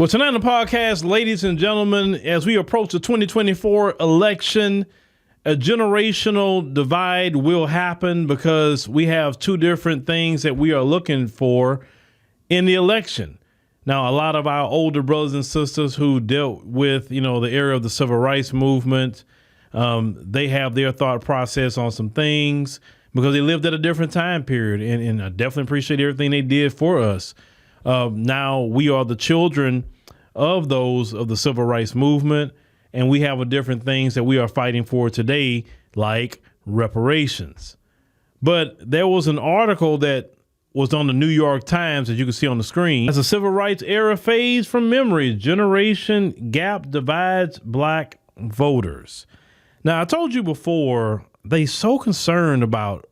Well, tonight on the podcast, ladies and gentlemen, as we approach the 2024 election, a generational divide will happen because we have two different things that we are looking for in the election. Now, a lot of our older brothers and sisters who dealt with, the era of the civil rights movement, they have their thought process on some things because they lived at a different time period. And I definitely appreciate everything they did for us. Now we are the children of those of the civil rights movement, and we have different things that we are fighting for today, like reparations. But there was an article that was on the New York Times, as you can see on the screen. As the civil rights era fades from memory, generation gap divides black voters. Now, I told you before, they so concerned about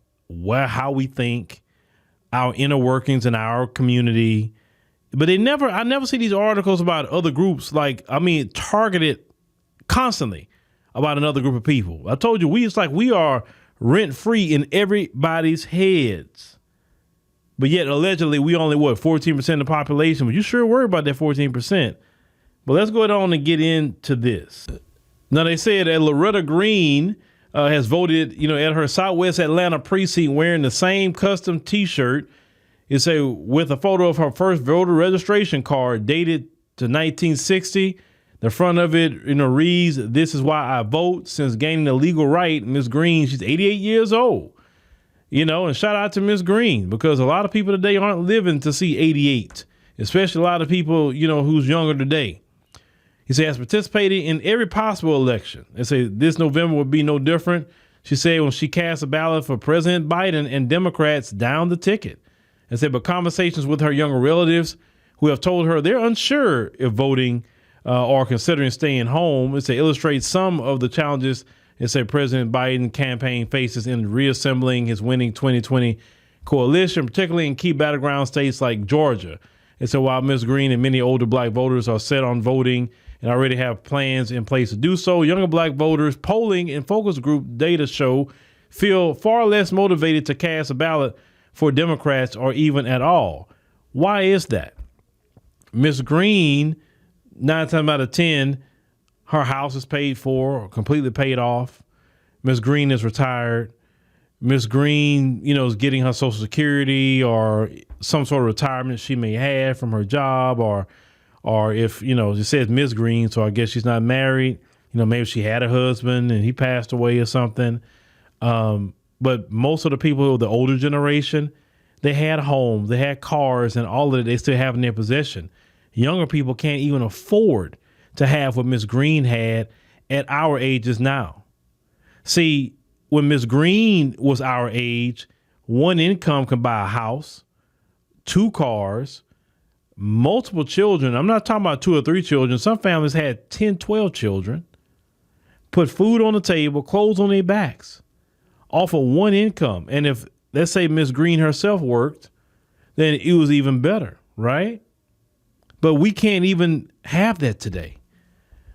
how we think, our inner workings in our community, but I never see these articles about other groups, targeted constantly about another group of people. I told you, we are rent free in everybody's heads, but yet allegedly we only 14% of the population. But you sure worry about that 14%. But let's go on and get into this. Now, they said that Loretta Green has voted, at her Southwest Atlanta precinct wearing the same custom T-shirt. It's with a photo of her first voter registration card dated to 1960. The front of it, reads, "This is why I vote." Since gaining the legal right, Miss Green, she's 88 years old. And shout out to Miss Green, because a lot of people today aren't living to see 88, especially a lot of people, who's younger today. He said, has participated in every possible election. They say this November will be no different. She said when she cast a ballot for President Biden and Democrats down the ticket. And said, but conversations with her younger relatives who have told her they're unsure if voting or considering staying home. It illustrates some of the challenges President Biden campaign faces in reassembling his winning 2020 coalition, particularly in key battleground states like Georgia. While Ms. Green and many older black voters are set on voting and already have plans in place to do so, younger black voters, polling and focus group data show, feel far less motivated to cast a ballot for Democrats or even at all. Why is that? Ms. Green, 9 times out of 10, her house is paid for or completely paid off. Ms. Green is retired. Ms. Green, is getting her Social Security or some sort of retirement she may have from her job, or if, it says Ms. Green, so I guess she's not married. Maybe she had a husband and he passed away or something. But most of the people of the older generation, they had homes, they had cars, and all of it they still have in their possession. Younger people can't even afford to have what Miss Green had at our ages now. See, when Miss Green was our age, one income could buy a house, 2 cars, multiple children. I'm not talking about 2 or 3 children. Some families had 10, 12 children, put food on the table, clothes on their backs, off of one income. And if, let's say, Miss Green herself worked, then it was even better, right? But we can't even have that today.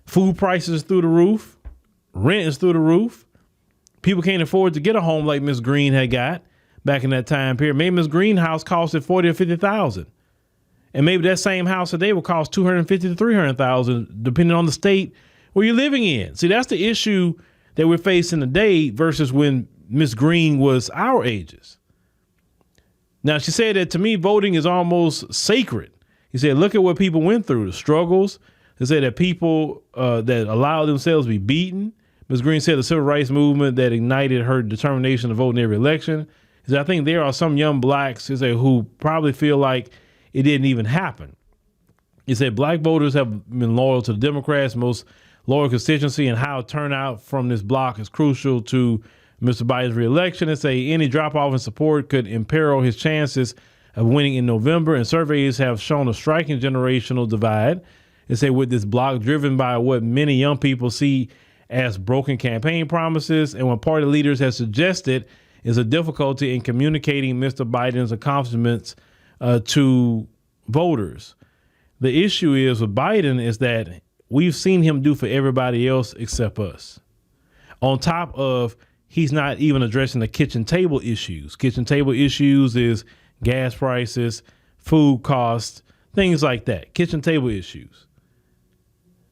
Food prices through the roof. Rent is through the roof. People can't afford to get a home like Miss Green had got back in that time period. Maybe Miss Green house costed $40,000 or $50,000. And maybe that same house today will cost $250,000 to $300,000, depending on the state where you're living in. See, that's the issue that we're facing today versus when Miss Green was our ages. Now, she said that to me, voting is almost sacred. He said, look at what people went through, the struggles. They said that people that allowed themselves to be beaten. Ms. Green said the civil rights movement that ignited her determination to vote in every election. He said, I think there are some young blacks who probably feel like it didn't even happen. He said black voters have been loyal to the Democrats' most loyal constituency, and how turnout from this bloc is crucial to Mr. Biden's reelection. And say any drop off in support could imperil his chances of winning in November. And surveys have shown a striking generational divide. They say with this bloc driven by what many young people see as broken campaign promises, and what party leaders have suggested is a difficulty in communicating Mr. Biden's accomplishments to voters. The issue is with Biden is that we've seen him do for everybody else except us. On top of, he's not even addressing the kitchen table issues. Kitchen table issues is gas prices, food costs, things like that, kitchen table issues.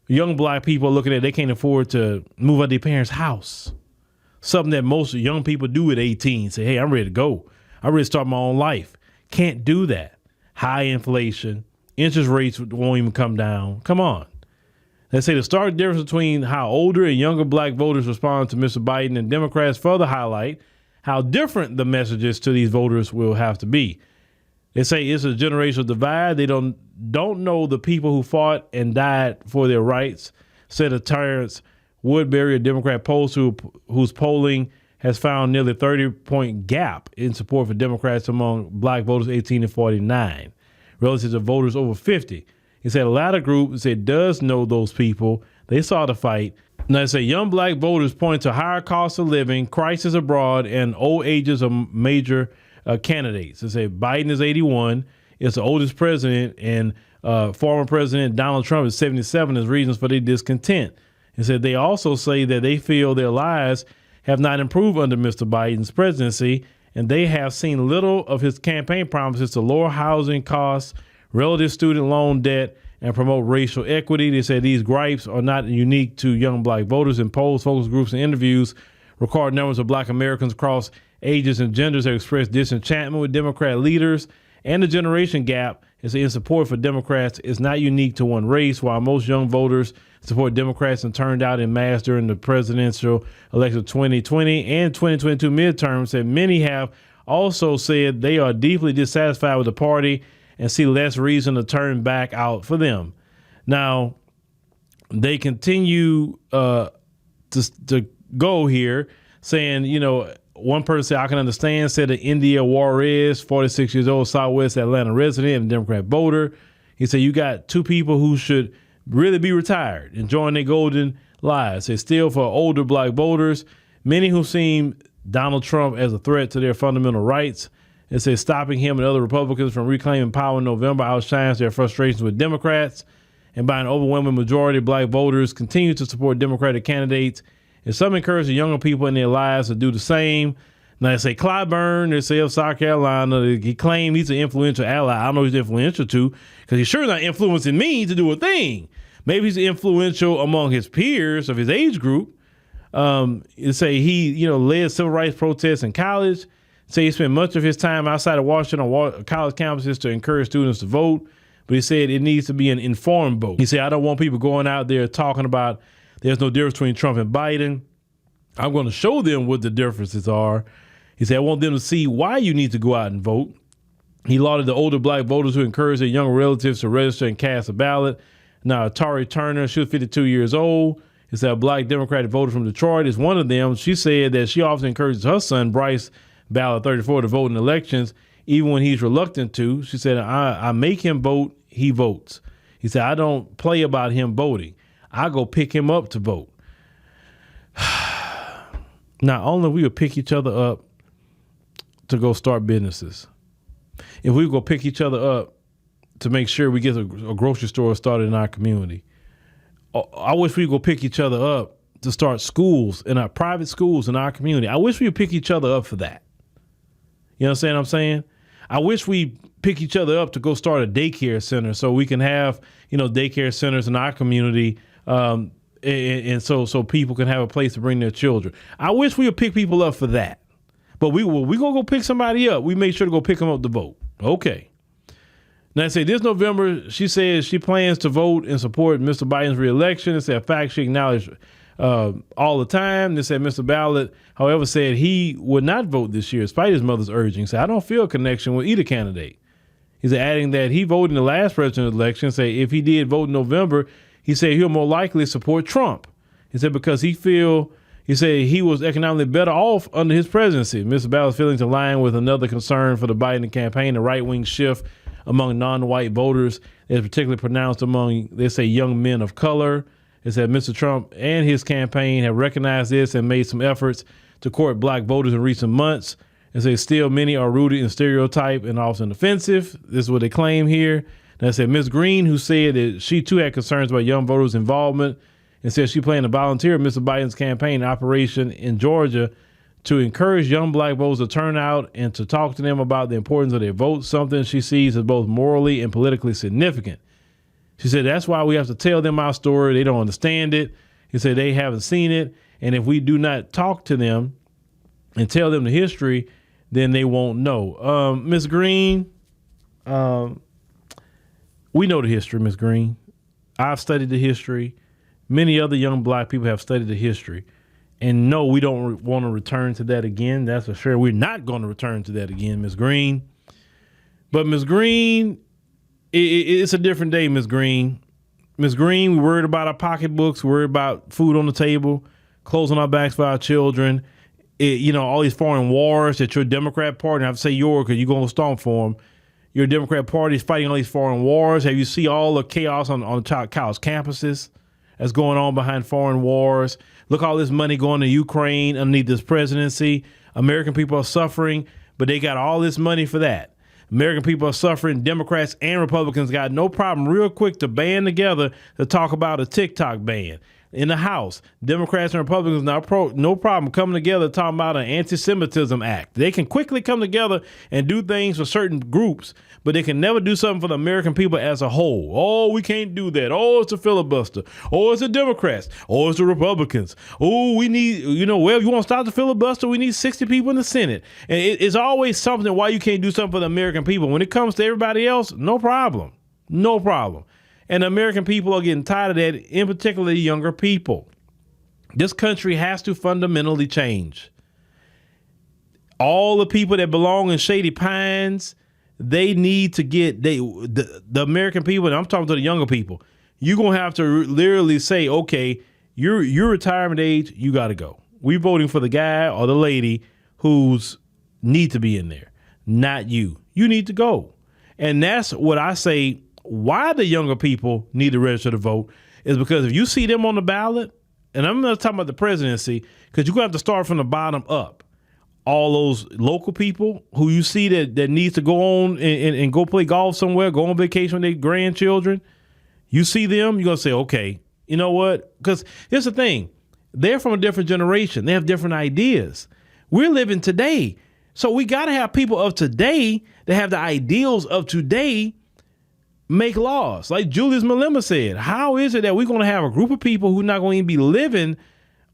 Young black people are looking at, they can't afford to move out of their parents' house. Something that most young people do at 18, say, hey, I'm ready to go. I'm ready to start my own life. Can't do that. High inflation, interest rates won't even come down. Come on. They say the stark difference between how older and younger black voters respond to Mr. Biden, and Democrats further highlight how different the messages to these voters will have to be. They say it's a generational divide. They don't know the people who fought and died for their rights, said Terrence Woodbury, a Democrat pollster whose polling has found nearly 30-point gap in support for Democrats among black voters 18 to 49, relative to voters over 50. He said a latter group said does know those people. They saw the fight. Now, they say young black voters point to higher costs of living, crisis abroad, and old ages of major candidates. They say Biden is 81, is the oldest president, and former President Donald Trump is 77 as reasons for their discontent. He said they also say that they feel their lives have not improved under Mr. Biden's presidency, and they have seen little of his campaign promises to lower housing costs, relative student loan debt, and promote racial equity. They say these gripes are not unique to young black voters. In polls, focus groups, and interviews, record numbers of black Americans across ages and genders have expressed disenchantment with Democrat leaders, and the generation gap is in support for Democrats is not unique to one race. While most young voters support Democrats and turned out in mass during the presidential election of 2020 and 2022 midterms, that many have also said they are deeply dissatisfied with the party and see less reason to turn back out for them. Now, they continue to go here, saying, you know, one person said, I can understand, said that India Juarez, 46 years old, Southwest Atlanta resident and Democrat voter. He said, you got two people who should really be retired, enjoying their golden lives. Said still for older black voters, many who seen Donald Trump as a threat to their fundamental rights. It says stopping him and other Republicans from reclaiming power in November outshines their frustrations with Democrats. And by an overwhelming majority, black voters continue to support Democratic candidates. And some encourage the younger people in their lives to do the same. Now they say Clyburn, they say of South Carolina, he claimed he's an influential ally. I don't know he's influential to, because he's sure not influencing me to do a thing. Maybe he's influential among his peers of his age group. They say he, led civil rights protests in college. Say he spent much of his time outside of Washington on college campuses to encourage students to vote. But he said it needs to be an informed vote. He said, I don't want people going out there talking about there's no difference between Trump and Biden. I'm going to show them what the differences are. He said, I want them to see why you need to go out and vote. He lauded the older black voters who encouraged their young relatives to register and cast a ballot. Now, Atari Turner, she was 52 years old. He said a black Democratic voter from Detroit is one of them. She said that she often encourages her son, Bryce Ballot 34, to vote in elections, even when he's reluctant to. She said, I make him vote, he votes. He said, I don't play about him voting. I go pick him up to vote. Not only we would pick each other up to go start businesses, if we go pick each other up to make sure we get a grocery store started in our community, I wish we go pick each other up to start schools in our private schools in our community. I wish we would pick each other up for that. You know what I'm saying? I wish we pick each other up to go start a daycare center so we can have, daycare centers in our community. And so people can have a place to bring their children. I wish we would pick people up for that. But we gonna go pick somebody up. We make sure to go pick them up to vote. Okay. Now, I say this November, she says she plans to vote and support Mr. Biden's reelection. It's a fact she acknowledged all the time. They said Mr. Ballot, however, said he would not vote this year despite his mother's urging. So I don't feel a connection with either candidate. He's adding that he voted in the last presidential election. Say if he did vote in November, he said he'll more likely support Trump. He said because he said he was economically better off under his presidency. Mr. Ballott's feelings align with another concern for the Biden campaign, the right-wing shift among non-white voters is particularly pronounced among, they say, young men of color. It said Mr. Trump and his campaign have recognized this and made some efforts to court black voters in recent months. And say still many are rooted in stereotype and often offensive. This is what they claim here. And I said Ms. Green, who said that she too had concerns about young voters' involvement and said she planned to volunteer Mr. Biden's campaign operation in Georgia to encourage young black voters to turn out and to talk to them about the importance of their vote, something she sees as both morally and politically significant. She said, that's why we have to tell them our story. They don't understand it. He said they haven't seen it. And if we do not talk to them and tell them the history, then they won't know. Ms. Green, we know the history, Ms. Green. I've studied the history. Many other young black people have studied the history. And no, we don't want to return to that again. That's for sure. We're not going to return to that again, Ms. Green. But Ms. Green, it's a different day, Ms. Green. Ms. Green, we're worried about our pocketbooks. We're worried about food on the table, clothes on our backs for our children. All these foreign wars that your Democrat party, I have to say your because you're going to stomp for them. Your Democrat party is fighting all these foreign wars. Have you see all the chaos on college campuses that's going on behind foreign wars? Look, all this money going to Ukraine underneath this presidency. American people are suffering, but they got all this money for that. American people are suffering. Democrats and Republicans got no problem real quick to band together to talk about a TikTok ban. In the House, Democrats and Republicans now no problem coming together talking about an anti-Semitism act. They can quickly come together and do things for certain groups, but they can never do something for the American people as a whole. Oh, we can't do that. Oh, it's a filibuster. Oh, it's the Democrats. Oh, it's the Republicans. Oh, we need, you want to stop the filibuster? We need 60 people in the Senate. And it's always something why you can't do something for the American people. When it comes to everybody else, no problem. No problem. And the American people are getting tired of that, in particular younger people. This country has to fundamentally change. All the people that belong in Shady Pines, they need to get the American people, and I'm talking to the younger people. You're gonna have to literally say, okay, you're retirement age, you got to go. We're voting for the guy or the lady who's need to be in there, not you. You need to go, and that's what I say. Why the younger people need to register to vote is because if you see them on the ballot, and I'm not talking about the presidency, because you're going to have to start from the bottom up. All those local people who you see that needs to go on and go play golf somewhere, go on vacation with their grandchildren, you see them, you're going to say, okay, you know what? Because here's the thing. They're from a different generation. They have different ideas. We're living today. So we got to have people of today that have the ideals of today make laws. Like Julius Malema said, how is it that we're going to have a group of people who are not going to be living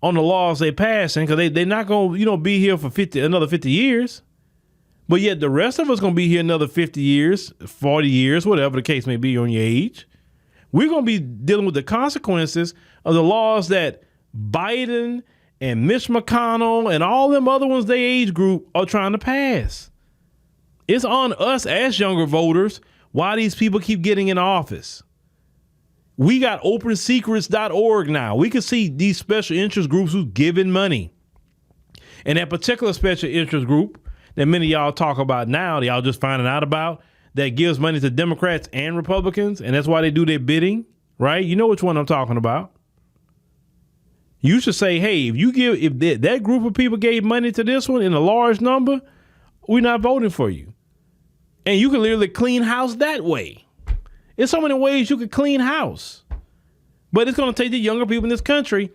on the laws they passing because they're not going to be here for another 50 years. But yet the rest of us going to be here another 50 years, 40 years, whatever the case may be on your age. We're going to be dealing with the consequences of the laws that Biden and Mitch McConnell and all them other ones they age group are trying to pass. It's on us as younger voters why these people keep getting in office. We got opensecrets.org now. We can see these special interest groups who's giving money. And that particular special interest group that many of y'all talk about now, that y'all just finding out about, that gives money to Democrats and Republicans, and that's why they do their bidding, right? You know which one I'm talking about. You should say, hey, if that group of people gave money to this one in a large number, we're not voting for you. And you can literally clean house that way. There's so many ways you could clean house. But it's going to take the younger people in this country.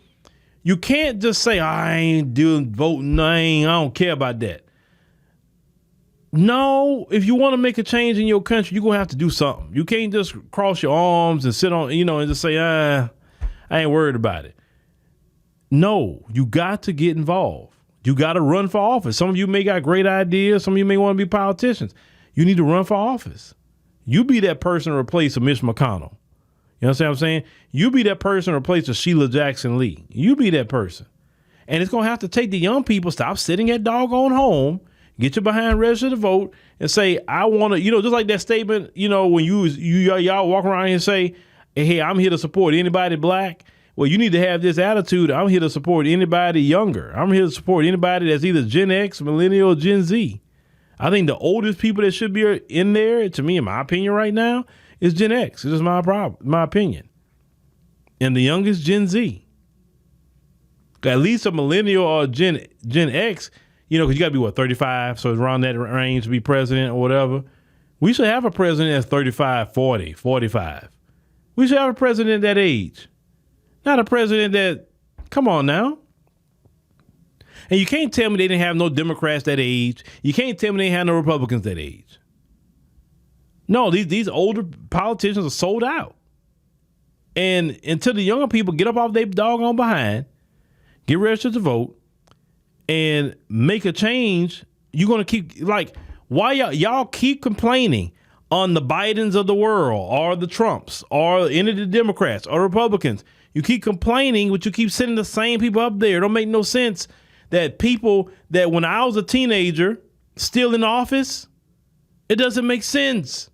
You can't just say, I ain't doing voting. I don't care about that. No, if you want to make a change in your country, you're going to have to do something. You can't just cross your arms and sit on, and just say, I ain't worried about it. No, you got to get involved. You got to run for office. Some of you may got great ideas. Some of you may want to be politicians. You need to run for office. You be that person to replace a Mitch McConnell. You know what I'm saying? You be that person to replace a Sheila Jackson Lee. You be that person. And it's going to have to take the young people, stop sitting at doggone home, get your behind register to vote and say, I want to, just like that statement, when y'all walk around here and say, hey, I'm here to support anybody black. Well, you need to have this attitude. I'm here to support anybody younger. I'm here to support anybody that's either Gen X, Millennial, or Gen Z. I think the oldest people that should be in there, to me, in my opinion right now, is Gen X. It's just my opinion. And the youngest, Gen Z. At least a millennial or Gen X, because you got to be, 35? So it's around that range to be president or whatever. We should have a president that's 35, 40, 45. We should have a president that age. Not a president that, come on now. And you can't tell me they didn't have no Democrats that age. You can't tell me they didn't have no Republicans that age. No, these older politicians are sold out. And until the younger people get up off their doggone behind, get registered to vote, and make a change, you're going to keep, like, why y'all keep complaining on the Bidens of the world or the Trumps or any of the Democrats or Republicans? You keep complaining, but you keep sending the same people up there. It don't make no sense that people that when I was a teenager still in office, it doesn't make sense.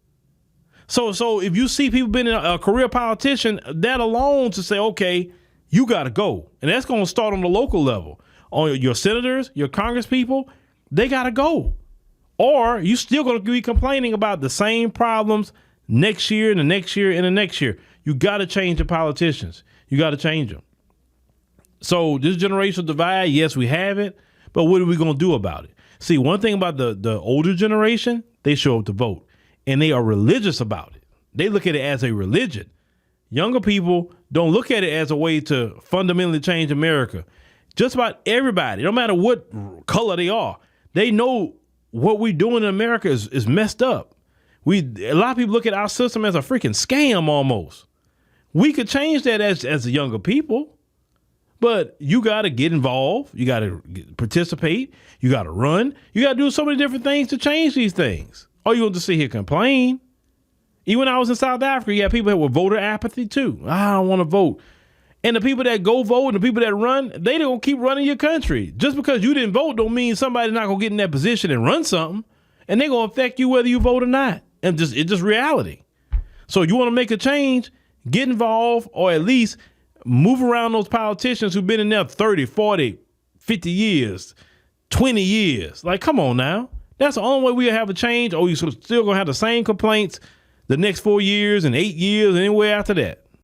So if you see people being a career politician, that alone to say, okay, you got to go. And that's going to start on the local level. On your senators, your Congress people, they got to go. Or you still going to be complaining about the same problems next year and the next year and the next year. You got to change the politicians. You got to change them. So this generational divide, yes, we have it, but what are we going to do about it? See, one thing about the older generation, they show up to vote, and they are religious about it. They look at it as a religion. Younger people don't look at it as a way to fundamentally change America. Just about everybody, no matter what color they are, they know what we're doing in America is messed up. A lot of people look at our system as a freaking scam almost. We could change that as the younger people, but you got to get involved. You got to participate. You got to run. You got to do so many different things to change these things. Or you want to sit here complain. Even when I was in South Africa, you had people that were voter apathy too. I don't want to vote. And the people that go vote and the people that run, they don't keep running your country. Just because you didn't vote don't mean somebody's not going to get in that position and run something. And they're going to affect you whether you vote or not. And it's just reality. So you want to make a change, get involved, or at least move around those politicians who've been in there 30, 40, 50 years, 20 years. Like, come on now. That's the only way we'll have a change, or you're still going to have the same complaints the next 4 years and 8 years and anywhere after that.